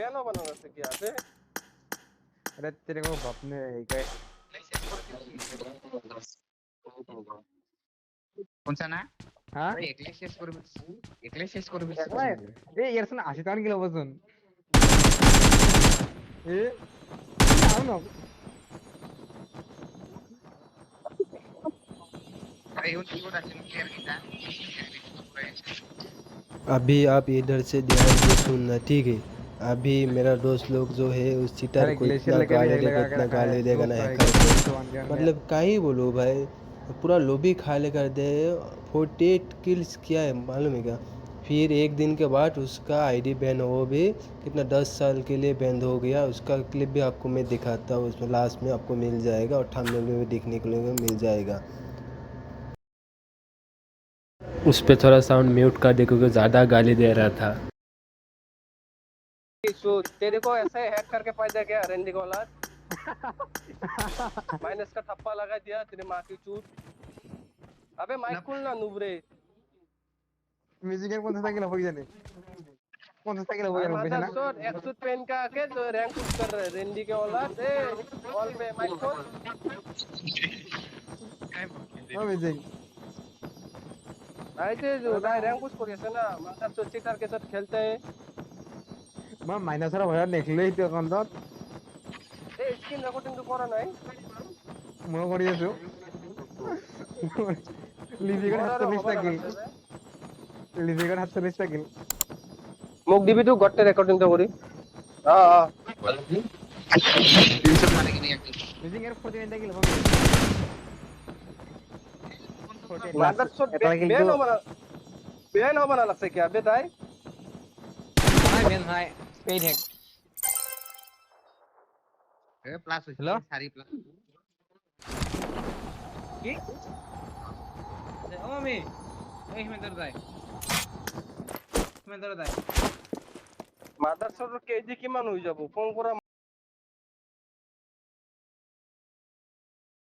Piano बनाना से क्या बे? अरे तेरे को बाप ने काय কোনটা না হ্যাঁ ভাই একলাই শেষ করবি একলা এ এর শুন 80 টাকা কিলো বসুন এ আউ না ভাই ওই কি বড় আছে ক্লিয়ার কিটা अभी आप इधर से ध्यान से सुनना ठीक है। अभी मेरा दोस्त लोग जो है उस चीटर अरे को ग्लेशियर इतना लेके भी गाली हैक देगा लगा के इतना रखा है गाली देगा प्रूफ ना है हैकर कि को, 1 गन मतलब का ही बोलो भाई, पूरा लोबी खाली कर दे। 48 किल्स किया है मालूम है क्या। फिर एक दिन के बाद उसका आईडी बैन हो भी कितना 10 साल के लिए बैन हो गया। उसका क्लिप भी आपको मैं दिखाता हूँ, उसमें लास्ट में आपको मिल जाएगा और थंबनेल में भी दिखने के लिए मिल जाएगा। उस पर थोड़ा साउंड म्यूट कर दे क्योंकि ज़्यादा गाली दे रहा था। सो तेरे को ऐसे हैक करके पैदा क्या रेंडी को औलाद? माइनस का ठप्पा लगा दिया तेरे माँ की चूत। अबे माइक खोलना नुबरे। মিউজিকের 50 টাকা কিলো হয়ে জানে 50 টাকা কিলো হয়ে और জানে मादर না शोर एक सूट पहन के आके जो रैंक पुश कर रहे रेंडी के औलाद ए ऑल पे माइक खोल। ও মিউজিক ऐसे जो राय रैंक पुश करिए ना मादर शोर चीटर के साथ खेलते हैं। মা মাইনাসরা ভয় নেখলেই তো কন্দত ए स्क्रीन रिकॉर्डिंग तो करा नहीं। মই কৰি আছো লিভিগৰ 47 টা কিল লিভিগৰ 47 টা কিল মোক দিবি তো গট্টে রেকর্ডিং তো করি। हां তিনশো মারে কিনে একটা মিউজিকের 49 টা কিল मादर शोर बेन हो बना लगसे क्या बे ताई? ভাই বেন ভাই পেইড হ্যাক এ প্লাস হইছে Hello? সারি প্লাস কি ও মামি এই হিমেন্দর দাই হিমেন্দর দাই मादर शोर केजी किमान हो जाबो फोन करा